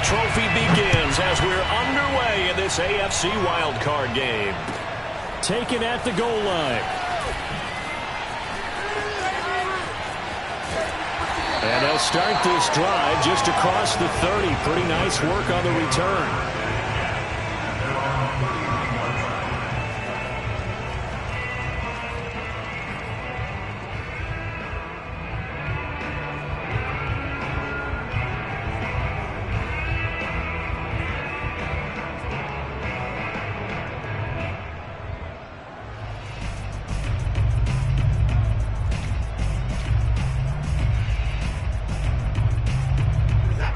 trophy begins as we're underway in this AFC wildcard game. Taken at the goal line. And they'll start this drive just across the 30. Pretty nice work on the return.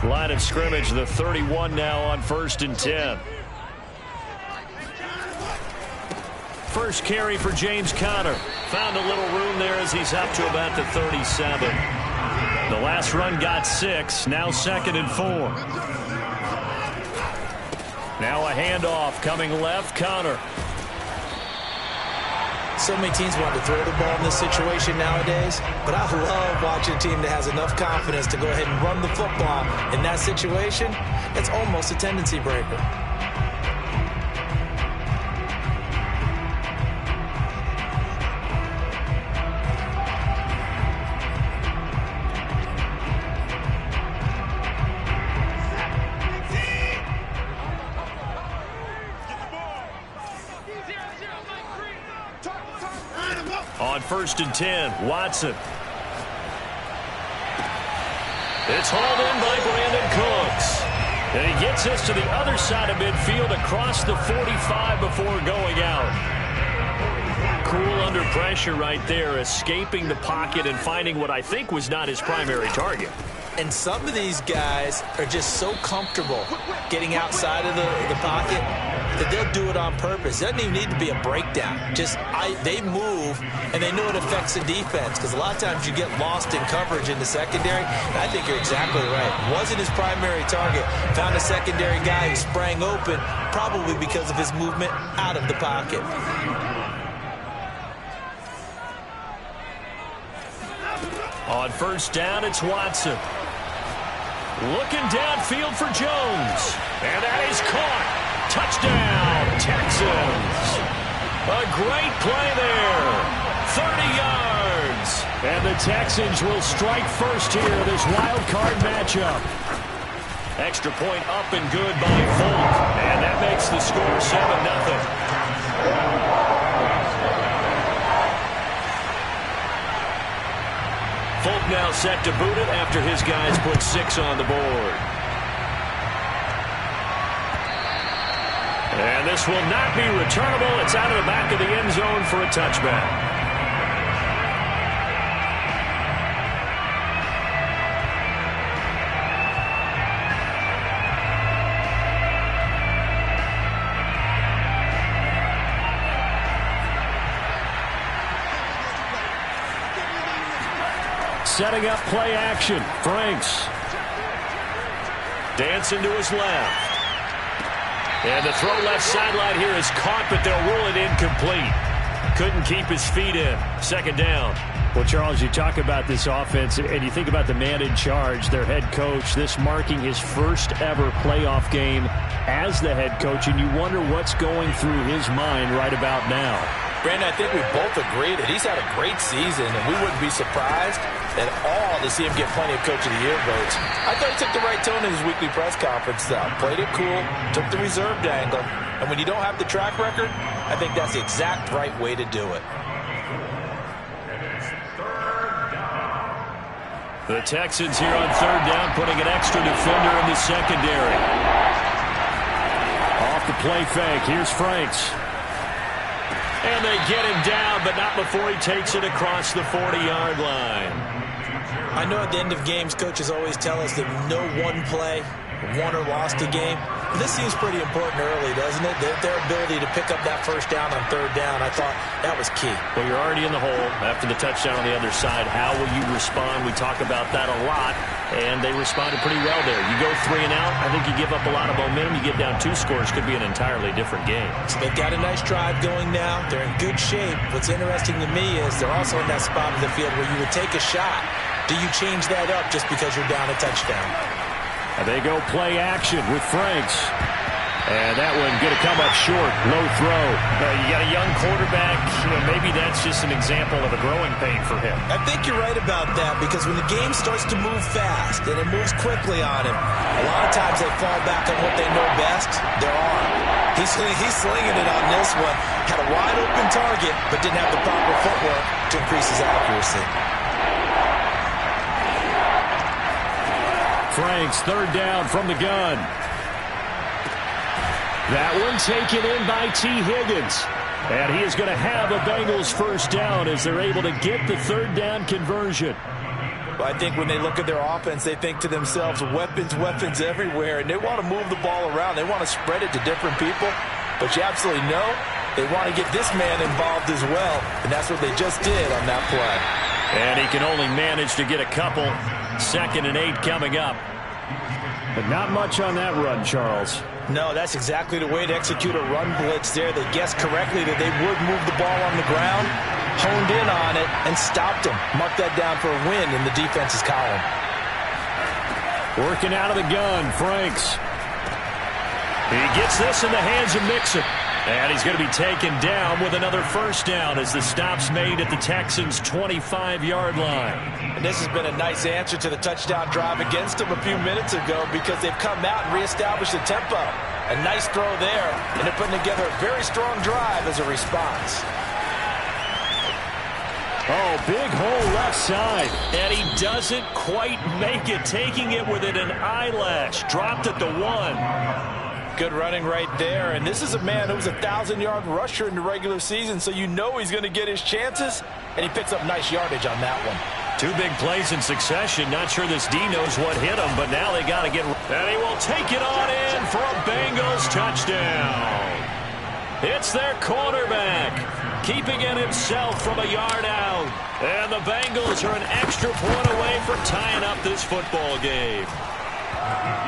Line of scrimmage, the 31 now on 1st and 10. First carry for James Conner. Found a little room there as he's up to about the 37. The last run got 6. Now 2nd and 4. Now a handoff coming left. Conner. So many teams want to throw the ball in this situation nowadays, but I love watching a team that has enough confidence to go ahead and run the football in that situation. It's almost a tendency breaker. On 1st and 10, Watson. It's hauled in by Brandon Cooks. And he gets us to the other side of midfield across the 45 before going out. Cool under pressure right there, escaping the pocket and finding what I think was not his primary target. And some of these guys are just so comfortable getting outside of the pocket that they'll do it on purpose. It doesn't even need to be a breakdown. They move, and they know it affects the defense, because a lot of times you get lost in coverage in the secondary. And I think you're exactly right. Wasn't his primary target. Found a secondary guy who sprang open, probably because of his movement out of the pocket. On 1st down, it's Watson. Looking downfield for Jones. And that is caught. Touchdown, Texans. A great play there. 30 yards. And the Texans will strike first here, this wild card matchup. Extra point up and good by Folk. And that makes the score 7-0. Folk now set to boot it after his guys put 6 on the board. And this will not be returnable. It's out of the back of the end zone for a touchback. Setting up play action. Franks. Dancing to his left. And the throw left sideline here is caught, but they'll rule it incomplete. Couldn't keep his feet in. 2nd down. Well, Charles, you talk about this offense, and you think about the man in charge, their head coach, this marking his first ever playoff game as the head coach, and you wonder what's going through his mind right about now. Brandon, I think we both agree that he's had a great season, and we wouldn't be surprised at all to see him get plenty of Coach of the Year votes. I thought he took the right tone in his weekly press conference, though. Played it cool, took the reserved angle, and when you don't have the track record, I think that's the exact right way to do it. The Texans here on 3rd down, putting an extra defender in the secondary. Off the play fake, here's Franks. And they get him down, but not before he takes it across the 40-yard line. I know at the end of games, coaches always tell us that no one play won or lost a game. But this seems pretty important early, doesn't it? Their ability to pick up that 1st down on 3rd down, I thought that was key. Well, you're already in the hole after the touchdown on the other side. How will you respond? We talk about that a lot, and they responded pretty well there. You go 3 and out, I think you give up a lot of momentum. You get down 2 scores, could be an entirely different game. So they've got a nice drive going now. They're in good shape. What's interesting to me is they're also in that spot of the field where you would take a shot. Do you change that up just because you're down a touchdown? They go play action with Franks. And that one going to come up short. Low throw. You got a young quarterback. Maybe that's just an example of a growing pain for him. I think you're right about that, because when the game starts to move fast and it moves quickly on him, a lot of times they fall back on what they know best, their arm. He's slinging it on this one. Had a wide open target, but didn't have the proper footwork to increase his accuracy. Franks, third down from the gun. That one taken in by T. Higgins. And he is going to have a Bengals first down as they're able to get the third down conversion. Well, I think when they look at their offense, they think to themselves, weapons, weapons everywhere. And they want to move the ball around. They want to spread it to different people. But you absolutely know they want to get this man involved as well. And that's what they just did on that play. And he can only manage to get a couple. 2nd and 8 coming up. But not much on that run, Charles. No, that's exactly the way to execute a run blitz there. They guessed correctly that they would move the ball on the ground, honed in on it, and stopped them. Mark that down for a win in the defense's column. Working out of the gun, Franks. He gets this in the hands of Mixon. And he's going to be taken down with another first down as the stop's made at the Texans' 25-yard line. And this has been a nice answer to the touchdown drive against them a few minutes ago, because they've come out and reestablished the tempo. A nice throw there, and they're putting together a very strong drive as a response. Oh, big hole left side. And he doesn't quite make it, taking it within an eyelash. Dropped at the 1. Good running right there. And this is a man who was a 1,000-yard rusher in the regular season, so you know he's going to get his chances. And he picks up nice yardage on that one. 2 big plays in succession. Not sure this D knows what hit him, but now they got to get... And he will take it on in for a Bengals touchdown. It's their quarterback, keeping it himself from a yard out. And the Bengals are an extra point away from tying up this football game.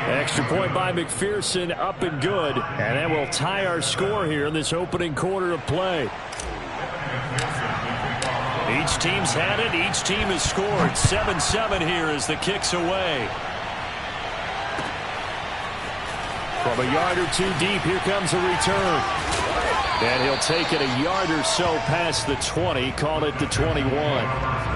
Extra point by McPherson, up and good. And that will tie our score here in this opening quarter of play. Each team's had it. Each team has scored. 7-7 here as the kick's away. From a yard or 2 deep, here comes a return. And he'll take it a yard or so past the 20, call it the 21.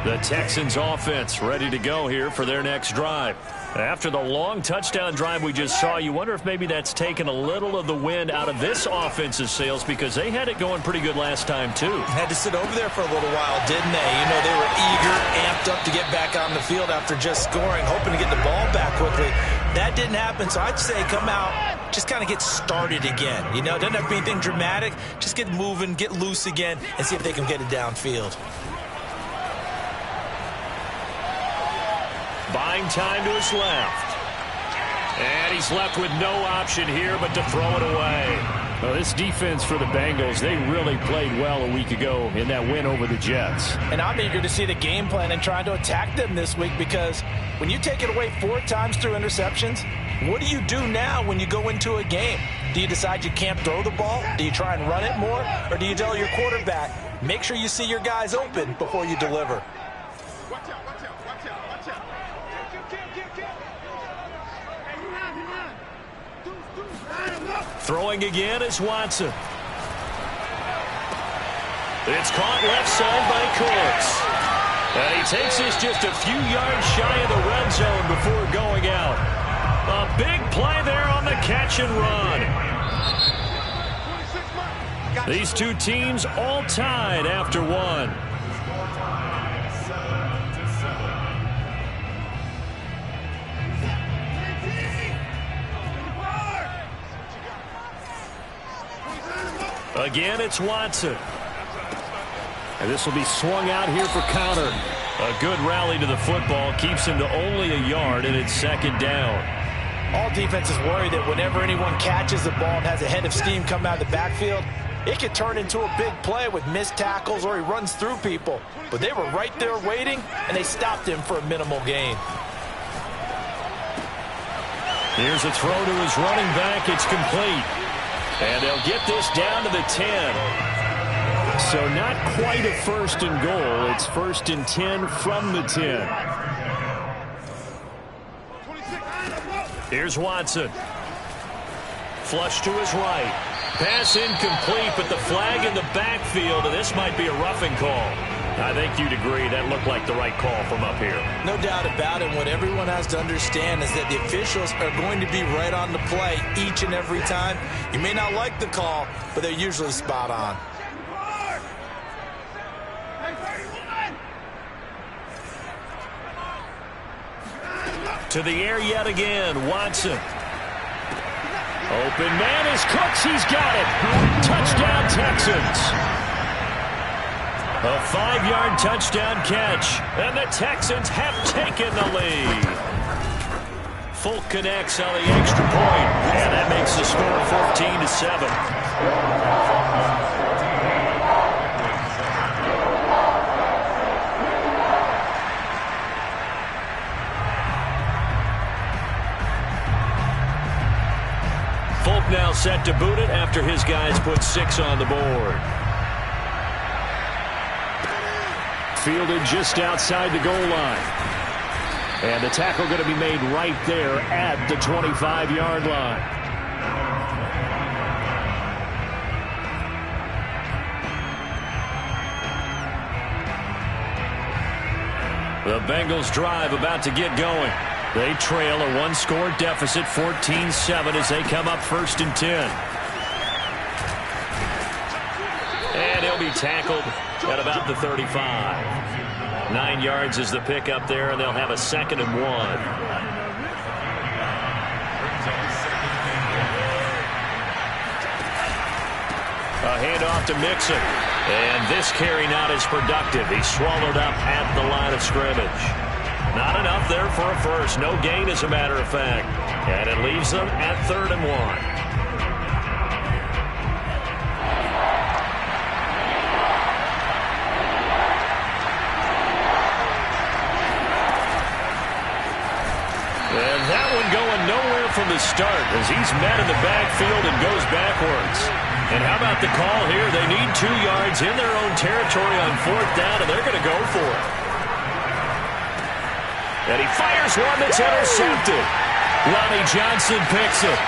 The Texans offense ready to go here for their next drive. After the long touchdown drive we just saw, you wonder if maybe that's taken a little of the wind out of this offense's sails, because they had it going pretty good last time too. Had to sit over there for a little while, didn't they? You know, they were eager, amped up to get back on the field after just scoring, hoping to get the ball back quickly. That didn't happen, so I'd say come out, just kind of get started again. You know, it doesn't have to be anything dramatic. Just get moving, get loose again, and see if they can get it downfield. Buying time to his left. And he's left with no option here but to throw it away. Well, this defense for the Bengals, they really played well a week ago in that win over the Jets. And I'm eager to see the game plan and trying to attack them this week, because when you take it away 4 times through interceptions, what do you do now when you go into a game? Do you decide you can't throw the ball? Do you try and run it more? Or do you tell your quarterback, make sure you see your guys open before you deliver? Throwing again is Watson. It's caught left side by Cooks. And he takes this just a few yards shy of the red zone before going out. A big play there on the catch and run. These two teams all tied after 1. Again, it's Watson. And this will be swung out here for counter. A good rally to the football keeps him to only a yard, and it's 2nd down. All defenses worry that whenever anyone catches the ball and has a head of steam come out of the backfield, It could turn into a big play with missed tackles or he runs through people. But they were right there waiting, and they stopped him for a minimal gain. Here's a throw to his running back. It's complete. And they'll get this down to the 10. So not quite a first and goal. It's first and 10 from the 10. Here's Watson. Flush to his right. Pass incomplete, but the flag in the backfield, and this might be a roughing call. I think you'd agree that looked like the right call from up here. No doubt about it. What everyone has to understand is that the officials are going to be right on the play each and every time. You may not like the call, but they're usually spot on. To the air yet again, Watson. Open man is Cooks. He's got it. Touchdown, Texans. A 5-yard touchdown catch, and the Texans have taken the lead. Folk connects on the extra point, and that makes the score 14-7. Folk now set to boot it after his guys put 6 on the board. Fielded just outside the goal line. And the tackle going to be made right there at the 25-yard line. The Bengals drive about to get going. They trail a 1-score deficit, 14-7, as they come up first and 10. And he'll be tackled at about the 35. 9 yards is the pickup there, and they'll have a 2nd and 1. A handoff to Mixon. And this carry not as productive. He's swallowed up at the line of scrimmage. Not enough there for a first. No gain, as a matter of fact. And it leaves them at 3rd and 1. And that one going nowhere from the start as he's met in the backfield and goes backwards. And how about the call here? They need 2 yards in their own territory on 4th down, and they're going to go for it. And he fires one that's intercepted. Lonnie Johnson picks it.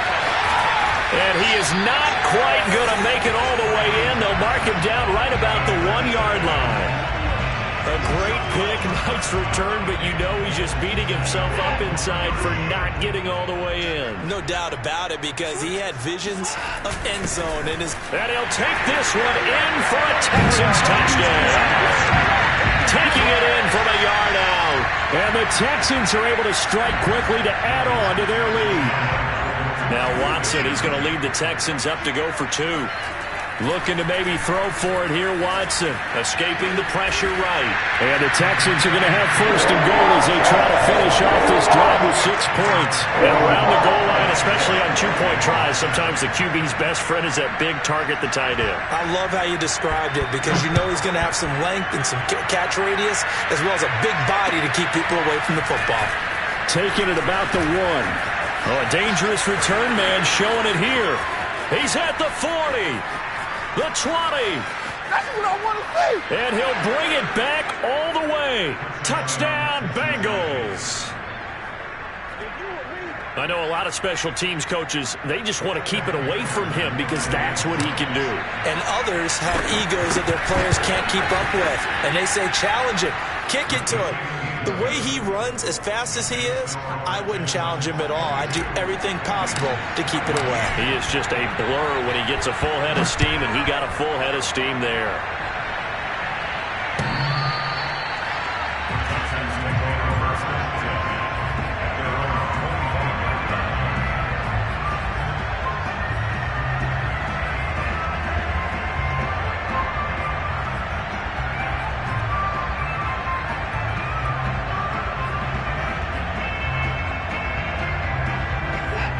And he is not quite going to make it all the way in. They'll mark him down right about the 1-yard line. A great pick, nice return, but you know he's just beating himself up inside for not getting all the way in. No doubt about it, because he had visions of end zone in his... And he'll take this one in for a Texans touchdown. Taking it in from a yard out. And the Texans are able to strike quickly to add on to their lead. Now Watson, he's going to lead the Texans up to go for 2. Looking to maybe throw for it here, Watson. Escaping the pressure right. And the Texans are going to have 1st and goal as they try to finish off this drive with 6 points. And around the goal line, especially on 2-point tries, sometimes the QB's best friend is that big target, the tight end. I love how you described it, because you know he's going to have some length and some catch radius, as well as a big body to keep people away from the football. Taking it about the 1. Oh, a dangerous return man showing it here. He's at the 40. The 20. That's what I want to see. And he'll bring it back all the way. Touchdown, Bengals. I know a lot of special teams coaches, they just want to keep it away from him because that's what he can do. And others have egos that their players can't keep up with. And they say, challenge it. Kick it to him. The way he runs, as fast as he is, I wouldn't challenge him at all. I'd do everything possible to keep it away. He is just a blur when he gets a full head of steam, and he got a full head of steam there.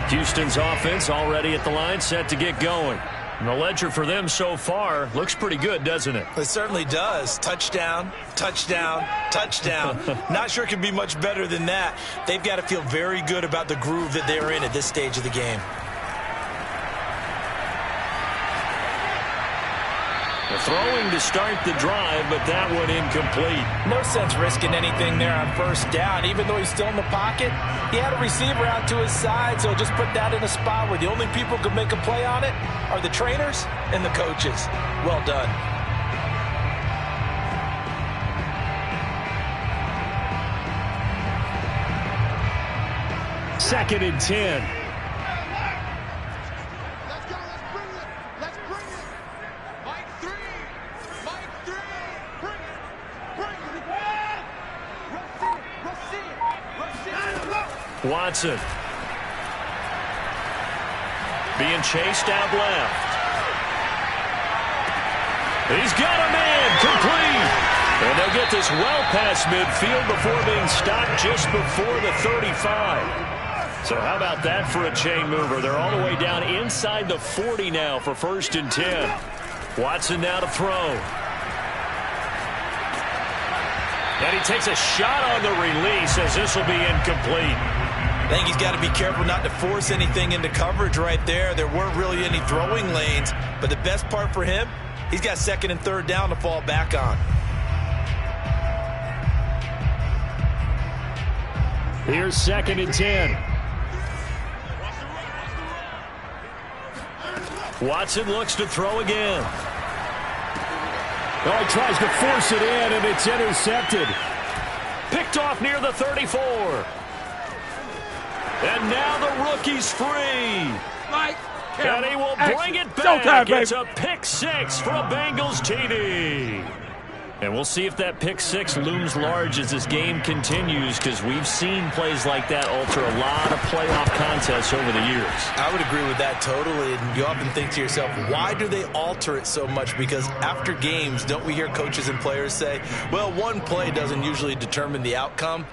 Houston's offense already at the line, set to get going. And the ledger for them so far looks pretty good, doesn't it? It certainly does. Touchdown, touchdown, touchdown. Not sure it can be much better than that. They've got to feel very good about the groove that they're in at this stage of the game. Throwing to start the drive, but that one incomplete. No sense risking anything there on first down. Even though he's still in the pocket, he had a receiver out to his side, so just put that in a spot where the only people who can make a play on it are the trainers and the coaches. Well done. Second and 10. Watson being chased out left. He's got a man complete. And they'll get this well past midfield before being stopped just before the 35. So how about that for a chain mover? They're all the way down inside the 40 now for first and 10. Watson now to throw. And he takes a shot on the release as this will be incomplete. I think he's got to be careful not to force anything into coverage right there. There weren't really any throwing lanes, but the best part for him, he's got second and third down to fall back on. Here's second and 10. Watson looks to throw again. Oh, he tries to force it in, and it's intercepted. Picked off near the 34. And now the rookie's free. Mike, and he will bring it back. Showtime, baby. It's a pick six for a Bengals TD. And we'll see if that pick six looms large as this game continues, because we've seen plays like that alter a lot of playoff contests over the years. I would agree with that totally. And you often think to yourself, why do they alter it so much? Because after games, don't we hear coaches and players say, well, one play doesn't usually determine the outcome?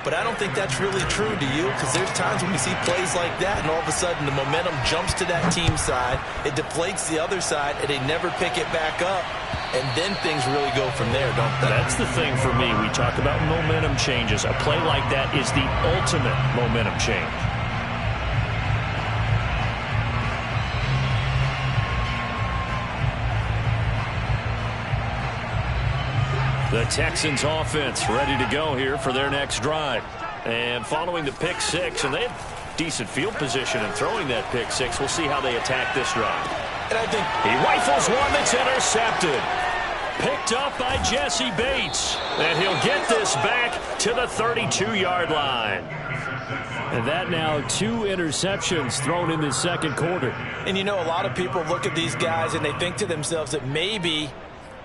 But I don't think that's really true, do you? Because there's times when we see plays like that, and all of a sudden the momentum jumps to that team side, it deflates the other side, and they never pick it back up, and then things really go from there, don't they? That's the thing for me. We talk about momentum changes. A play like that is the ultimate momentum change. The Texans offense ready to go here for their next drive. And following the pick six, and they had decent field position in throwing that pick six. We'll see how they attack this drive. And I think he rifles one that's intercepted. Picked up by Jesse Bates. And he'll get this back to the 32-yard line. And that now 2 interceptions thrown in the second quarter. And you know, a lot of people look at these guys and they think to themselves that maybe,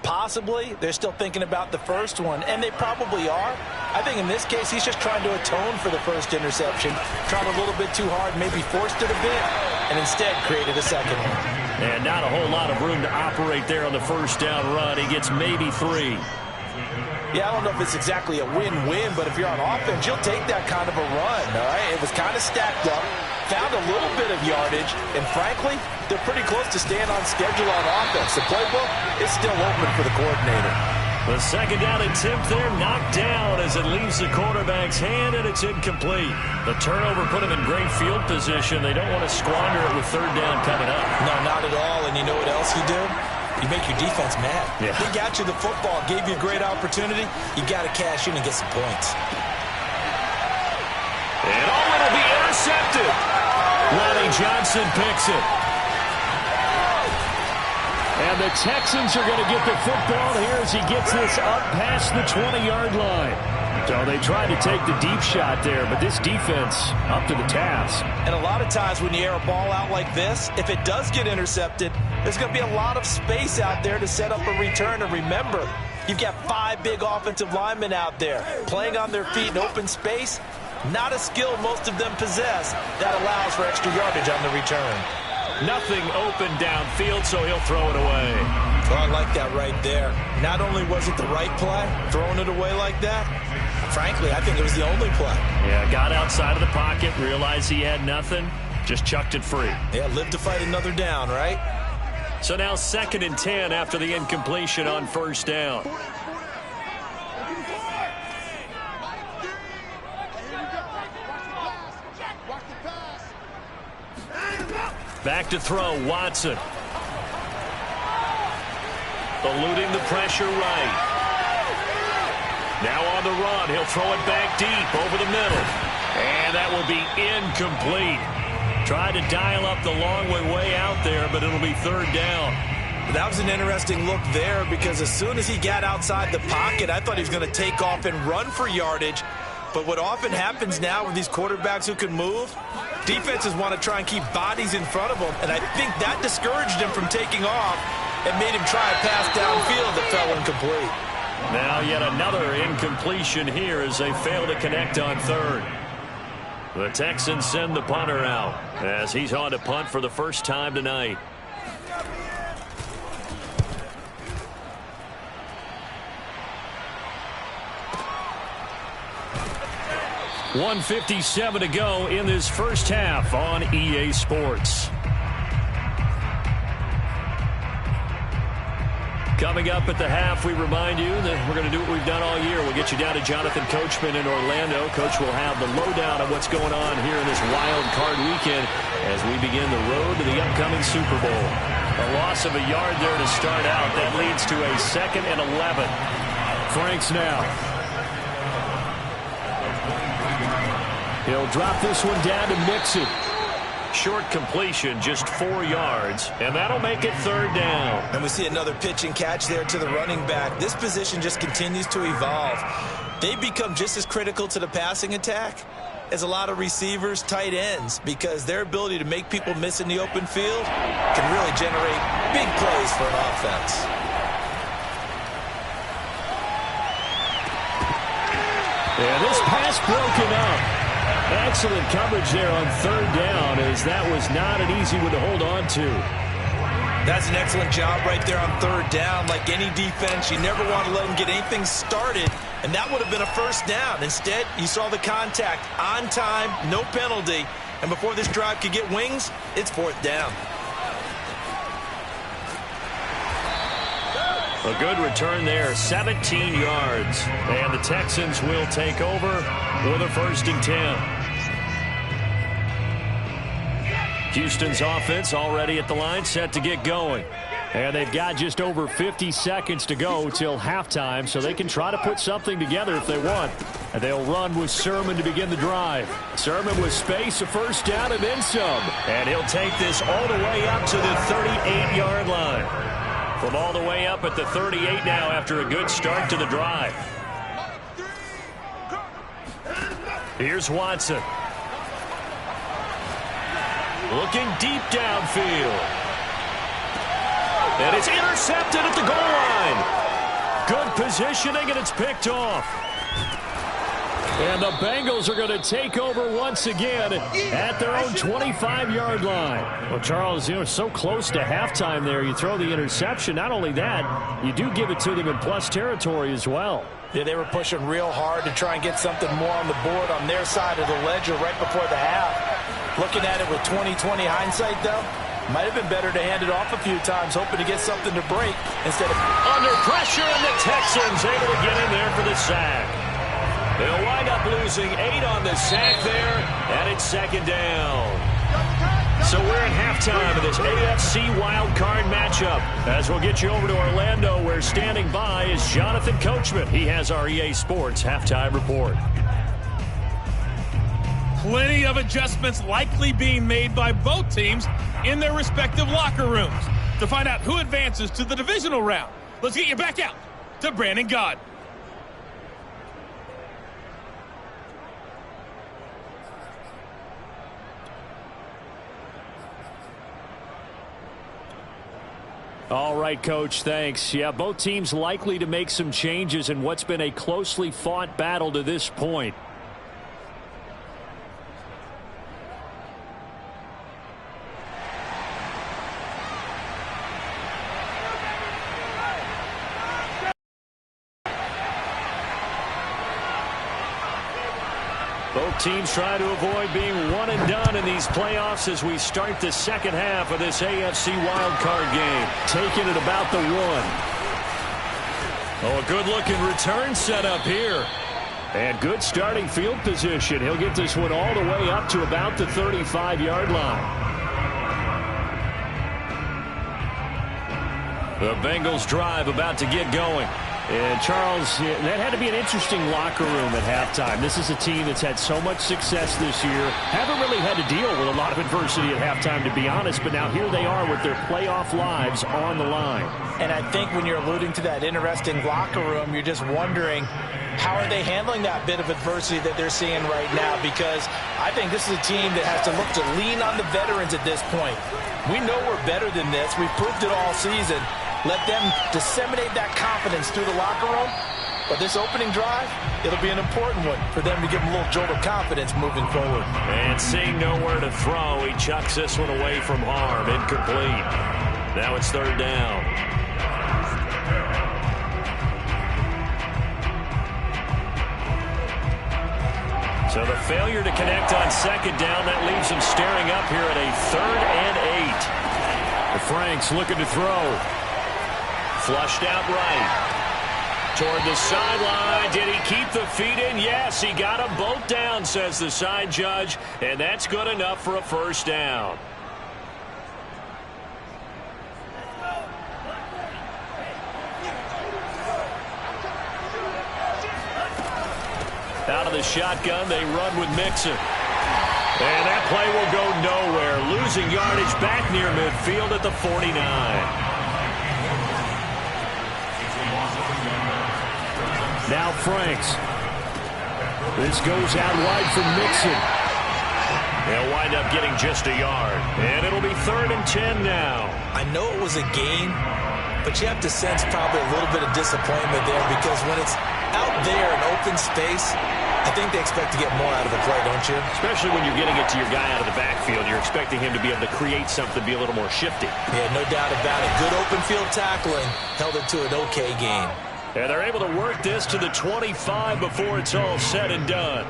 possibly, they're still thinking about the first one, and they probably are. I think in this case, he's just trying to atone for the first interception, tried a little bit too hard, maybe forced it a bit, and instead created a second one. And not a whole lot of room to operate there on the first down run. He gets maybe 3. Yeah, I don't know if it's exactly a win-win, but if you're on offense, you'll take that kind of a run, all right? It was kind of stacked up, found a little bit of yardage, and frankly, they're pretty close to staying on schedule on offense. The playbook is still open for the coordinator. The second down attempt there knocked down as it leaves the quarterback's hand, and it's incomplete. The turnover put him in great field position. They don't want to squander it with third down coming up. No, not at all, and you know what else you do? You make your defense mad. Yeah. They got you the football, gave you a great opportunity. You got to cash in and get some points. And it'll be intercepted. Ronnie Johnson picks it. And the Texans are going to get the football here as he gets this up past the 20-yard line. So they tried to take the deep shot there, but this defense up to the task. And a lot of times when you air a ball out like this, if it does get intercepted, there's going to be a lot of space out there to set up a return. And remember, you've got 5 big offensive linemen out there playing on their feet in open space. Not a skill most of them possess that allows for extra yardage on the return. Nothing open downfield, so he'll throw it away. Oh, I like that right there. Not only was it the right play, throwing it away like that, frankly, I think it was the only play. Yeah, got outside of the pocket, realized he had nothing, just chucked it free. Yeah, live to fight another down, right? So now 2nd and 10 after the incompletion on first down. Back to throw, Watson. Eluding the pressure right. Now on the run, he'll throw it back deep over the middle. And that will be incomplete. Tried to dial up the long way out there, but it'll be 3rd down. That was an interesting look there because as soon as he got outside the pocket, I thought he was going to take off and run for yardage. But what often happens now with these quarterbacks who can move, defenses want to try and keep bodies in front of them, and I think that discouraged him from taking off and made him try a pass downfield that fell incomplete. Now yet another incompletion here as they fail to connect on 3rd. The Texans send the punter out as he's on to punt for the first time tonight. .157 to go in this first half on EA Sports. Coming up at the half, we remind you that we're going to do what we've done all year. We'll get you down to Jonathan Coachman in Orlando. Coach will have the lowdown of what's going on here in this wild card weekend as we begin the road to the upcoming Super Bowl. A loss of a yard there to start out. That leads to a 2nd and 11. Franks now. He'll drop this one down to Mixon. Short completion, just 4 yards, and that'll make it 3rd down. And we see another pitch and catch there to the running back. This position just continues to evolve. They've become just as critical to the passing attack as a lot of receivers, tight ends, because their ability to make people miss in the open field can really generate big plays for an offense. And this pass broken up. Excellent coverage there on 3rd down, as that was not an easy one to hold on to. That's an excellent job right there on 3rd down. Like any defense, you never want to let them get anything started, and that would have been a 1st down. Instead, you saw the contact on time, no penalty, and before this drive could get wings, it's 4th down. A good return there, 17 yards, and the Texans will take over with a 1st and 10. Houston's offense already at the line, set to get going. And they've got just over 50 seconds to go till halftime, so they can try to put something together if they want. And they'll run with Sermon to begin the drive. Sermon with space, a 1st down, and then some. And he'll take this all the way up to the 38-yard line. From all the way up at the 38 now after a good start to the drive. Here's Watson. Looking deep downfield. And it's intercepted at the goal line. Good positioning, and it's picked off. And the Bengals are going to take over once again at their own 25-yard line. Well, Charles, you know, so close to halftime there. You throw the interception. Not only that, you do give it to them in plus territory as well. Yeah, they were pushing real hard to try and get something more on the board on their side of the ledger right before the half. Looking at it with 20/20 hindsight, though, might have been better to hand it off a few times, hoping to get something to break instead of under pressure, and the Texans able to get in there for the sack. They'll wind up losing 8 on the sack there, and it's 2nd down. So we're at halftime of this AFC wildcard matchup. As we'll get you over to Orlando, where standing by is Jonathan Coachman. He has our EA Sports halftime report. Plenty of adjustments likely being made by both teams in their respective locker rooms. To find out who advances to the divisional round, let's get you back out to Brandon Gaud. All right, Coach, thanks. Yeah, both teams likely to make some changes in what's been a closely fought battle to this point. Both teams trying to avoid being one and done in these playoffs as we start the second half of this AFC wildcard game. Taking it about the 1. Oh, a good-looking return set up here. And good starting field position. He'll get this one all the way up to about the 35-yard line. The Bengals drive about to get going. And, Charles, that had to be an interesting locker room at halftime. This is a team that's had so much success this year. Haven't really had to deal with a lot of adversity at halftime, to be honest. But now here they are with their playoff lives on the line. And I think when you're alluding to that interesting locker room, you're just wondering, how are they handling that bit of adversity that they're seeing right now? Because I think this is a team that has to look to lean on the veterans at this point. We know we're better than this. We've proved it all season. Let them disseminate that confidence through the locker room. But this opening drive, it'll be an important one for them to give them a little jolt of confidence moving forward. And seeing nowhere to throw, he chucks this one away from harm. Incomplete. Now it's third down. So the failure to connect on second down, that leaves him staring up here at a 3rd and 8. The Franks looking to throw. Flushed out right. Toward the sideline. Did he keep the feet in? Yes, he got them both down, says the side judge. And that's good enough for a first down. Out of the shotgun, they run with Mixon. And that play will go nowhere. Losing yardage back near midfield at the 49. Now Franks. This goes out wide for Mixon. They'll wind up getting just a yard. And it'll be 3rd and 10 now. I know it was a gain, but you have to sense probably a little bit of disappointment there, because when it's out there in open space, I think they expect to get more out of the play, don't you? Especially when you're getting it to your guy out of the backfield. You're expecting him to be able to create something, be a little more shifty. Yeah, no doubt about it. Good open field tackling held it to an okay gain. And they're able to work this to the 25 before it's all said and done.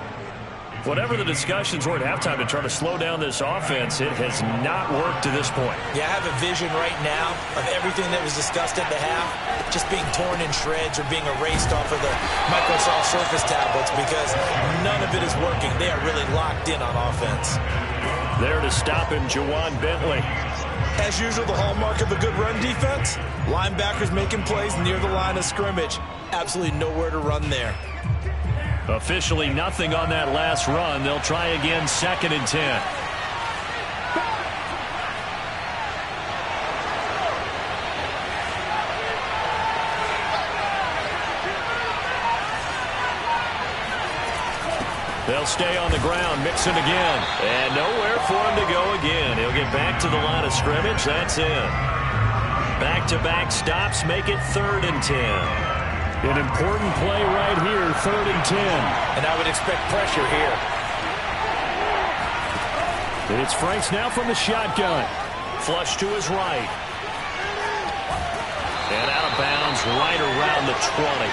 Whatever the discussions were at halftime to try to slow down this offense, it has not worked to this point. Yeah, I have a vision right now of everything that was discussed at the half just being torn in shreds or being erased off of the Microsoft Surface tablets, because none of it is working. They are really locked in on offense. There to stop him, Juwan Bentley. As usual, the hallmark of a good run defense, linebackers making plays near the line of scrimmage. Absolutely nowhere to run there. Officially nothing on that last run. They'll try again, 2nd and 10. They'll stay on the ground. Mixon again. And nowhere for him to go again. He'll get back to the line of scrimmage. That's in. Back-to-back stops make it 3rd and 10. An important play right here, 3rd and 10. And I would expect pressure here. And it's Franks now from the shotgun. Flush to his right. And out of bounds right around the 20.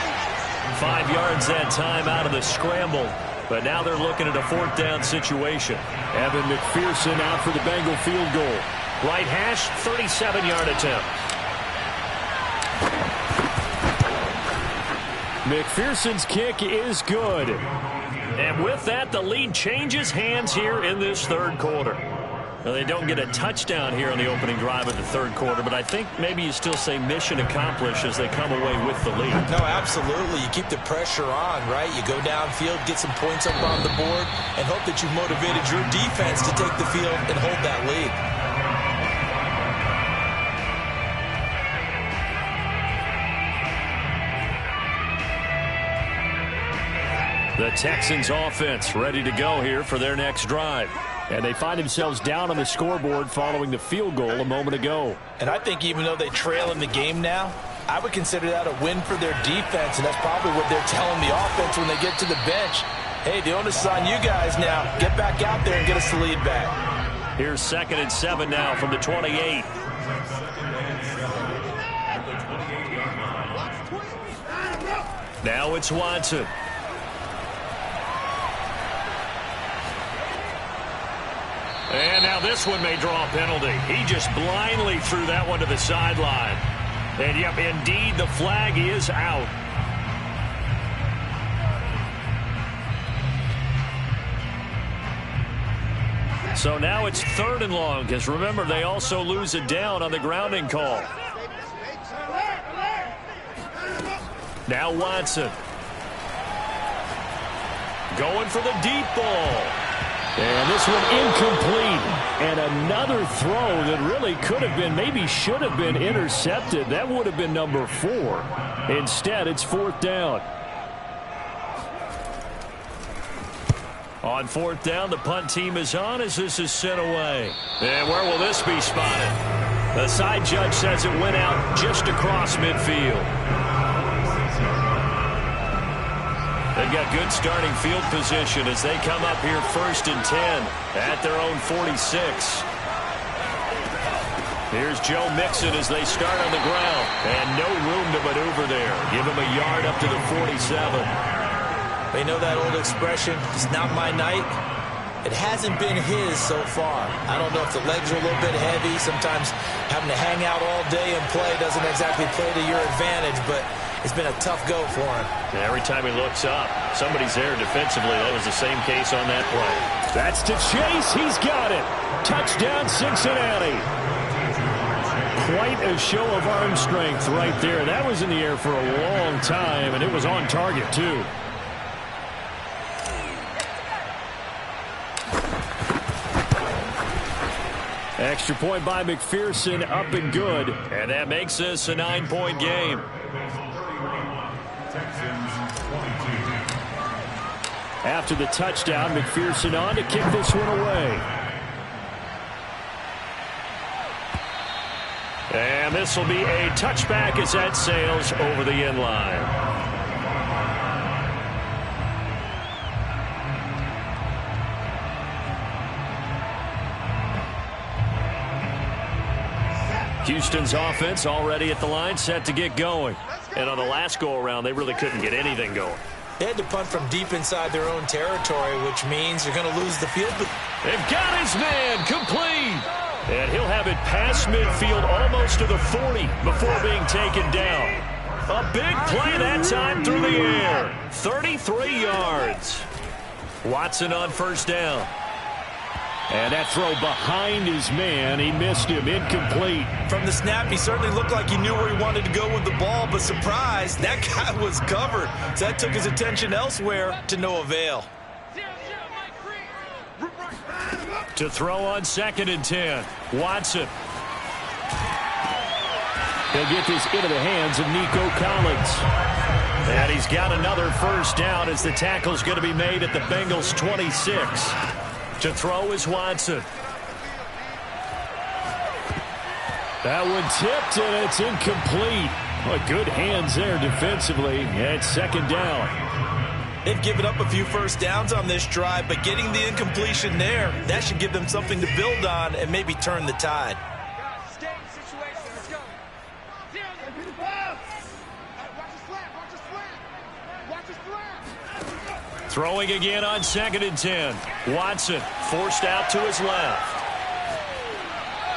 5 yards that time out of the scramble. But now they're looking at a 4th down situation. Evan McPherson out for the Bengal field goal. Right hash, 37-yard attempt. McPherson's kick is good. And with that, the lead changes hands here in this 3rd quarter. Now, they don't get a touchdown here on the opening drive of the 3rd quarter, but I think maybe you still say mission accomplished as they come away with the lead. No, absolutely. You keep the pressure on, right? You go downfield, get some points up on the board, and hope that you've motivated your defense to take the field and hold that lead. The Texans offense ready to go here for their next drive. And they find themselves down on the scoreboard following the field goal a moment ago. And I think even though they trail in the game now, I would consider that a win for their defense, and that's probably what they're telling the offense when they get to the bench. Hey, the onus is on you guys now. Get back out there and get us the lead back. Here's 2nd and 7 now from the 28. Now it's Watson. And now this one may draw a penalty. He just blindly threw that one to the sideline. And, yep, indeed, the flag is out. So now it's 3rd and long, because remember, they also lose it down on the grounding call. Now Watson. Going for the deep ball. And this one incomplete. And another throw that really could have been, maybe should have been intercepted. That would have been number 4. Instead, it's 4th down. On 4th down, the punt team is on as this is sent away. And where will this be spotted? The side judge says it went out just across midfield. They've got good starting field position as they come up here 1st and 10 at their own 46. Here's Joe Mixon as they start on the ground. And no room to maneuver there. Give him a yard up to the 47. They know that old expression, it's not my night. It hasn't been his so far. I don't know if the legs are a little bit heavy. Sometimes having to hang out all day and play doesn't exactly play to your advantage, but it's been a tough go for him. And every time he looks up, somebody's there defensively. That was the same case on that play. That's to Chase. He's got it. Touchdown, Cincinnati. Quite a show of arm strength right there. That was in the air for a long time, and it was on target, too. Extra point by McPherson, up and good. And that makes this a 9-point game. After the touchdown, McPherson on to kick this one away. And this will be a touchback as that sails over the end line. Houston's offense already at the line, set to get going. And on the last go-around, they really couldn't get anything going. They had to punt from deep inside their own territory, which means they're going to lose the field. They've got his man complete. And he'll have it past midfield almost to the 40 before being taken down. A big play that time through the air. 33 yards. Watson on 1st down. And that throw behind his man, he missed him, incomplete. From the snap, he certainly looked like he knew where he wanted to go with the ball, but surprise, that guy was covered. So that took his attention elsewhere to no avail. To throw on 2nd and 10, Watson. He'll get this into the hands of Nico Collins. And he's got another 1st down as the tackle's going to be made at the Bengals' 26. To throw is Watson. That one tipped, and it's incomplete. Well, good hands there defensively. And it's 2nd down. They've given up a few 1st downs on this drive, but getting the incompletion there, that should give them something to build on and maybe turn the tide. Throwing again on 2nd and 10. Watson forced out to his left.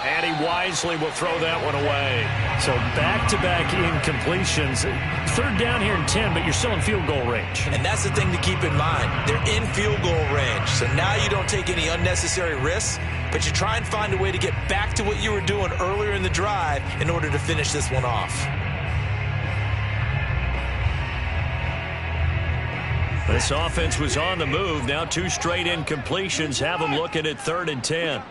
And he wisely will throw that one away. So back-to-back incompletions. 3rd down here and 10, but you're still in field goal range. And that's the thing to keep in mind. They're in field goal range. So now you don't take any unnecessary risks, but you try and find a way to get back to what you were doing earlier in the drive in order to finish this one off. This offense was on the move. Now 2 straight incompletions have them looking at 3rd and 10.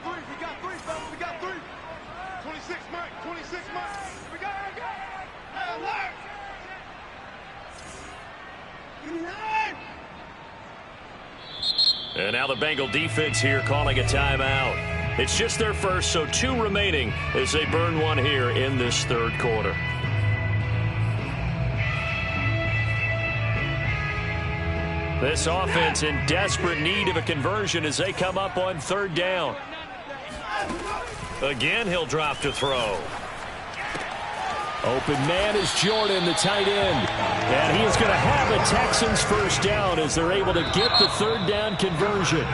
And now the Bengal defense here calling a timeout. It's just their first, so 2 remaining as they burn one here in this 3rd quarter. This offense in desperate need of a conversion as they come up on 3rd down. Again, he'll drop to throw. Open man is Jordan, the tight end. And he is going to have a Texans 1st down as they're able to get the 3rd down conversion.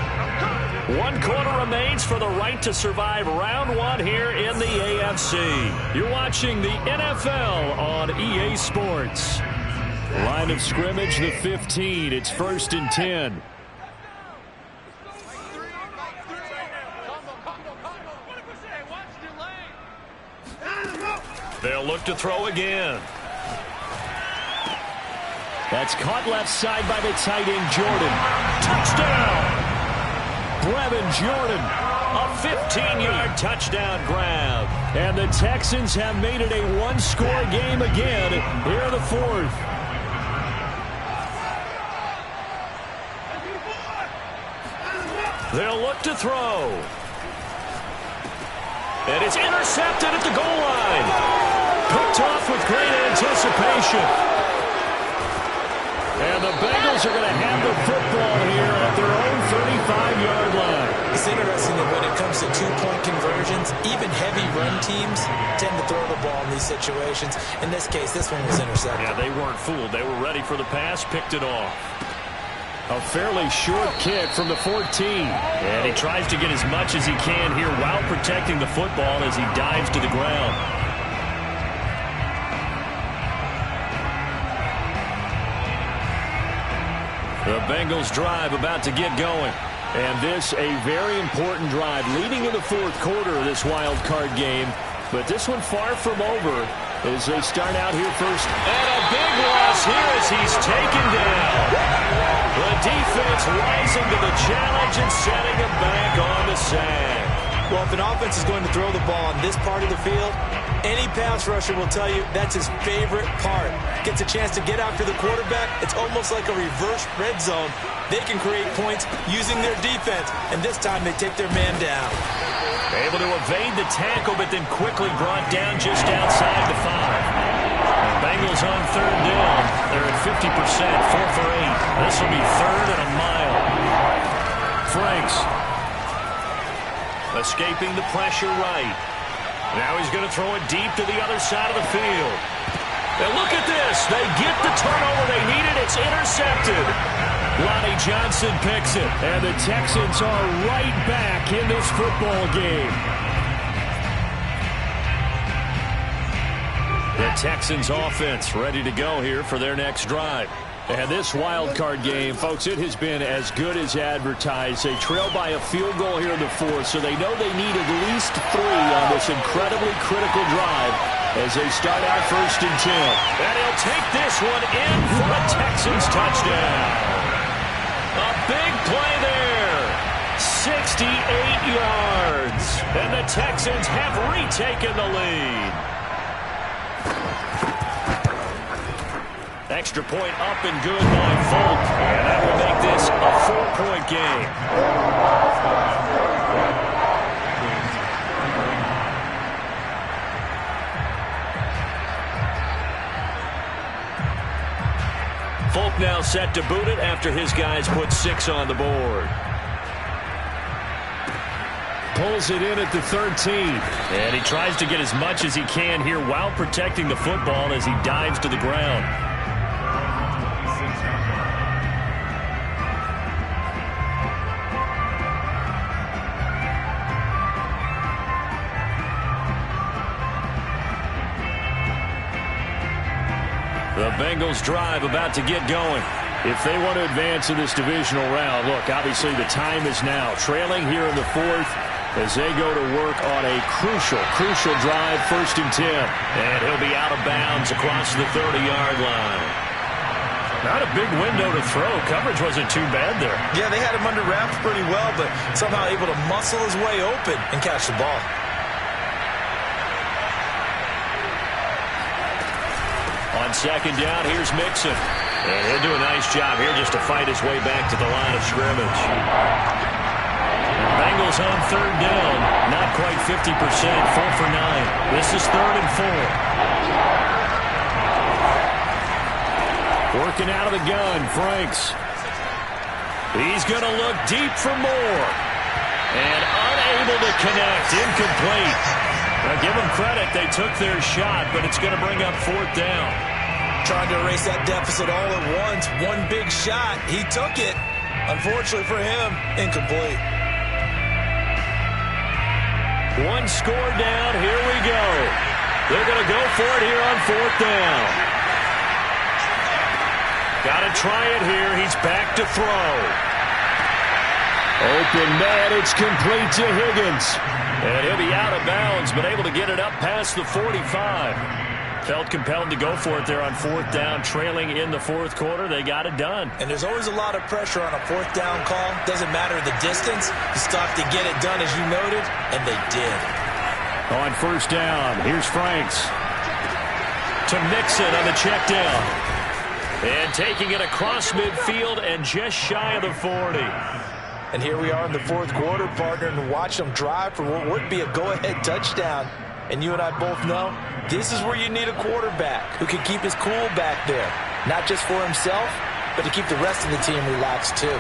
1 quarter remains for the right to survive round 1 here in the AFC. You're watching the NFL on EA Sports. Line of scrimmage, the 15. It's 1st and 10. They'll look to throw again. That's caught left side by the tight end, Jordan. Touchdown! Brevin Jordan, a 15-yard touchdown grab. And the Texans have made it a 1-score game again here in the 4th. They'll look to throw. And it's intercepted at the goal line. Picked off with great anticipation. And the Bengals are going to have the football here at their own 35-yard line. It's interesting that when it comes to two-point conversions, even heavy run teams tend to throw the ball in these situations. In this case, this one was intercepted. Yeah, they weren't fooled. They were ready for the pass, picked it off. A fairly short kick from the 14. And he tries to get as much as he can here while protecting the football as he dives to the ground. The Bengals drive about to get going. And this a very important drive leading in the 4th quarter of this wild card game. But this one far from over as they start out here first. And a big loss here as he's taken down. The defense rising to the challenge and setting him back on the sack. Well, if an offense is going to throw the ball on this part of the field, any pass rusher will tell you that's his favorite part. Gets a chance to get after the quarterback. It's almost like a reverse red zone. They can create points using their defense, and this time they take their man down. Able to evade the tackle, but then quickly brought down just outside the 5. The Bengals on 3rd down. They're at 50%, 4 for 8. This will be 3rd and a mile. Franks escaping the pressure right. Now he's going to throw it deep to the other side of the field. And look at this. They get the turnover they needed. It's intercepted. Lonnie Johnson picks it. And the Texans are right back in this football game. The Texans offense ready to go here for their next drive. And this wild card game, folks, it has been as good as advertised. They trail by a field goal here in the 4th, so they know they need at least 3 on this incredibly critical drive as they start out 1st and 10. And he'll take this one in for a Texans touchdown. A big play there. 68 yards. And the Texans have retaken the lead. Extra point up and good by Folk. And that will make this a 4-point game. Folk now set to boot it after his guys put 6 on the board. Pulls it in at the 13. And he tries to get as much as he can here while protecting the football as he dives to the ground. The Bengals drive about to get going. If they want to advance in this divisional round, look, obviously the time is now. Trailing here in the 4th as they go to work on a crucial drive, 1st and 10. And he'll be out of bounds across the 30-yard line. Not a big window to throw. Coverage wasn't too bad there. Yeah, they had him under wraps pretty well, but somehow able to muscle his way open and catch the ball. On 2nd down, here's Mixon. And he'll do a nice job here just to fight his way back to the line of scrimmage. Bengals on 3rd down. Not quite 50%. 4 for 9. This is 3rd and 4. Working out of the gun, Franks. He's going to look deep for more. And unable to connect. Incomplete. Now, give them credit. They took their shot, but it's going to bring up 4th down. Trying to erase that deficit all at once. One big shot. He took it. Unfortunately for him, incomplete. One score down. Here we go. They're going to go for it here on 4th down. Got to try it here. He's back to throw. Open man, it's complete to Higgins. And he'll be out of bounds, but able to get it up past the 45. Felt compelled to go for it there on 4th down, trailing in the 4th quarter. They got it done. And there's always a lot of pressure on a 4th down call. Doesn't matter the distance. You still have to get it done, as you noted, and they did. On 1st down, here's Franks. To Mixon on the check down. And taking it across midfield and just shy of the 40. And here we are in the 4th quarter, partner, and watch them drive for what would be a go-ahead touchdown. And you and I both know this is where you need a quarterback who can keep his cool back there. Not just for himself, but to keep the rest of the team relaxed too.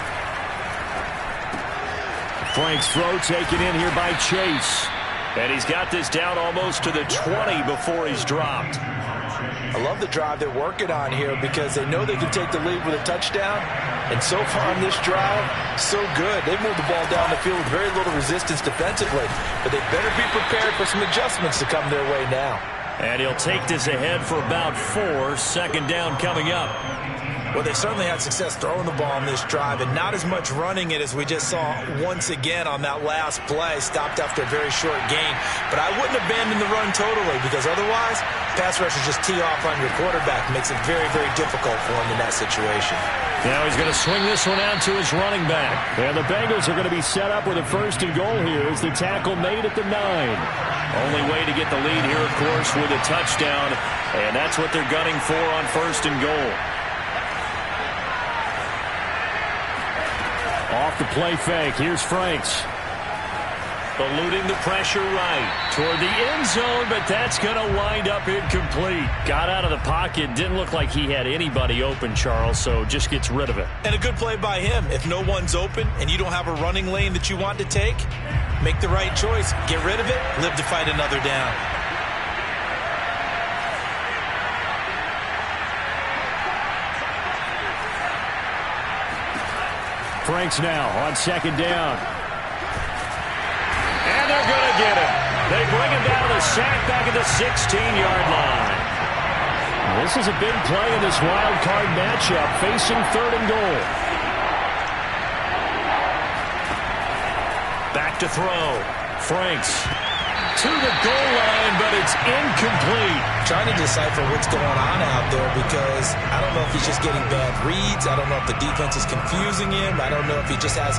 Frank's throw taken in here by Chase. And he's got this down almost to the 20 before he's dropped. I love the drive they're working on here because they know they can take the lead with a touchdown. And so far on this drive, so good. They moved the ball down the field with very little resistance defensively. But they better be prepared for some adjustments to come their way now. And he'll take this ahead for about 4. 2nd down coming up. Well, they certainly had success throwing the ball on this drive and not as much running it as we just saw once again on that last play. Stopped after a very short gain. But I wouldn't abandon the run totally because otherwise, pass rushers just tee off on your quarterback. Makes it very, very difficult for him in that situation. Now he's going to swing this one out to his running back. And the Bengals are going to be set up with a 1st and goal here as the tackle made at the 9. Only way to get the lead here, of course, with a touchdown. And that's what they're gunning for on 1st and goal. Off the play fake, here's Franks. Eluding the pressure right toward the end zone, but that's going to wind up incomplete. Got out of the pocket, didn't look like he had anybody open, Charles, so just gets rid of it. And a good play by him. If no one's open and you don't have a running lane that you want to take, make the right choice. Get rid of it, live to fight another down. Franks now on 2nd down. And they're going to get him. They bring him down to the sack back at the 16-yard line. This is a big play in this wild card matchup facing 3rd and goal. Back to throw. Franks to the goal line, but it's incomplete. Trying to decipher what's going on out there because I don't know if he's just getting bad reads. I don't know if the defense is confusing him. I don't know if he just has,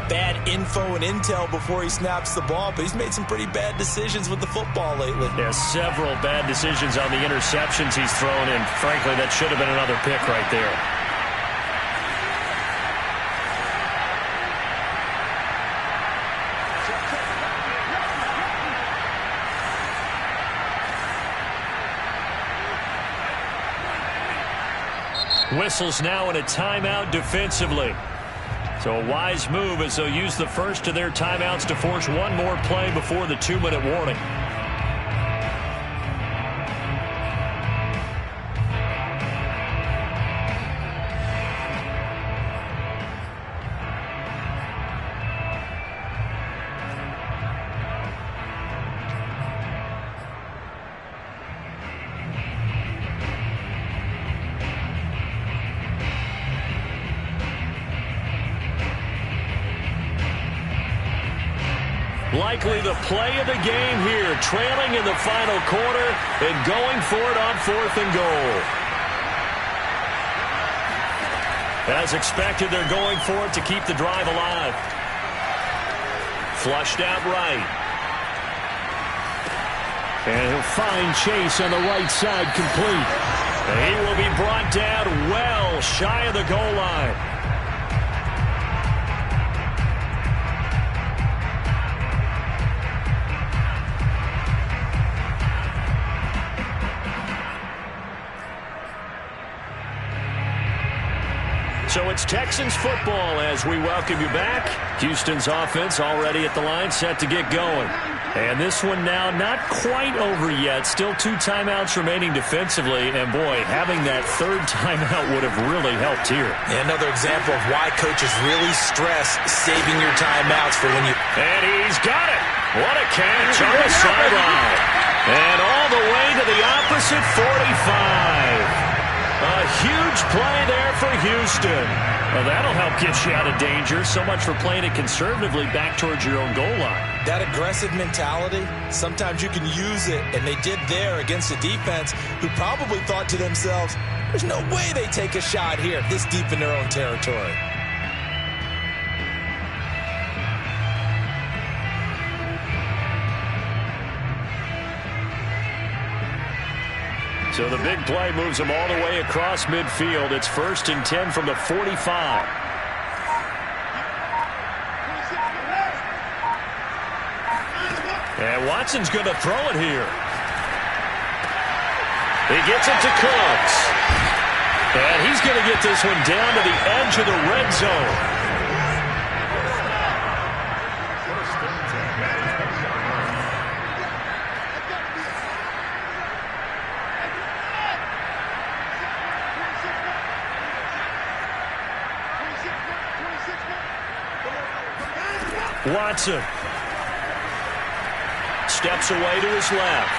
bad info and intel before he snaps the ball. But he's made some pretty bad decisions with the football lately. Yeah, several bad decisions on the interceptions he's thrown, and frankly, that should have been another pick right there. Whistles now in a timeout defensively. So a wise move as they'll use the first of their timeouts to force one more play before the 2-minute warning. Likely the play of the game here, trailing in the final quarter and going for it on 4th and goal. As expected, they're going for it to keep the drive alive. Flushed out right. And he'll find Chase on the right side complete. He will be brought down well shy of the goal line. So it's Texans football as we welcome you back. Houston's offense already at the line, set to get going. And this one now not quite over yet. Still 2 timeouts remaining defensively. And, boy, having that 3rd timeout would have really helped here. And another example of why coaches really stress saving your timeouts for when you... And he's got it. What a catch on the sideline. And all the way to the opposite 45. A huge play there for Houston. Well, that'll help get you out of danger. So much for playing it conservatively back towards your own goal line. That aggressive mentality, sometimes you can use it, and they did there against a defense who probably thought to themselves, there's no way they take a shot here this deep in their own territory. So the big play moves them all the way across midfield. It's 1st and 10 from the 45. And Watson's going to throw it here. He gets it to Cooks. And he's going to get this one down to the edge of the red zone. Watson steps away to his left.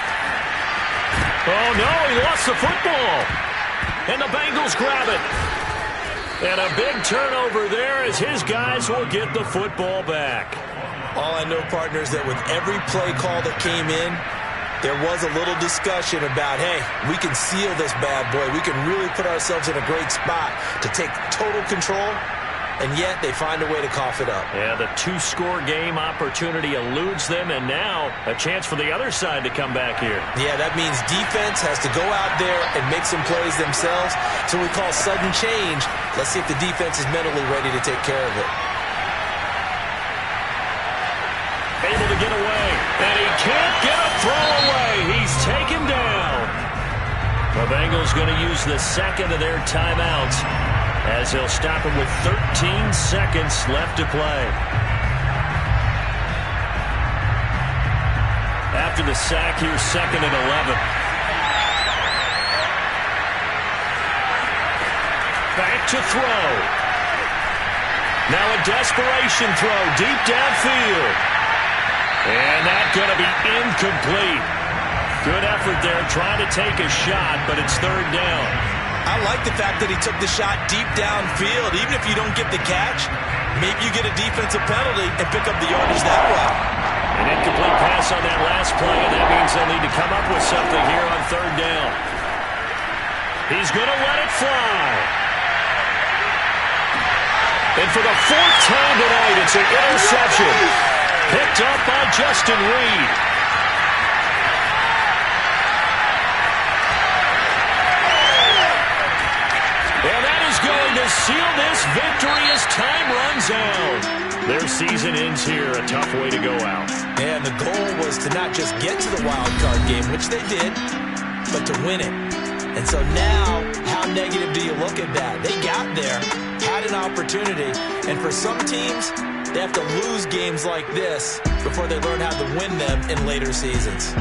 Oh, no, he lost the football. And the Bengals grab it. And a big turnover there as his guys will get the football back. All I know, partners, that with every play call that came in, there was a little discussion about, hey, we can seal this bad boy. We can really put ourselves in a great spot to take total control. And yet they find a way to cough it up. Yeah, the 2-score game opportunity eludes them, and now a chance for the other side to come back here. Yeah, that means defense has to go out there and make some plays themselves. So we call sudden change. Let's see if the defense is mentally ready to take care of it. Able to get away, and he can't get a throw away. He's taken down. The Bengals going to use the second of their timeouts, as he'll stop him with 13 seconds left to play. After the sack, here's 2nd and 11. Back to throw. Now a desperation throw deep downfield. And that's going to be incomplete. Good effort there trying to take a shot, but it's 3rd down. I like the fact that he took the shot deep downfield. Even if you don't get the catch, maybe you get a defensive penalty and pick up the yardage that way. An incomplete pass on that last play, and that means they'll need to come up with something here on 3rd down. He's going to let it fly. And for the 4th time tonight, it's an interception. Picked up by Justin Reed. And that is going to seal this victory as time runs out. Their season ends here. A tough way to go out. And the goal was to not just get to the wild card game, which they did, but to win it. And so now, how negative do you look at that? They got there, had an opportunity, and for some teams, they have to lose games like this before they learn how to win them in later seasons.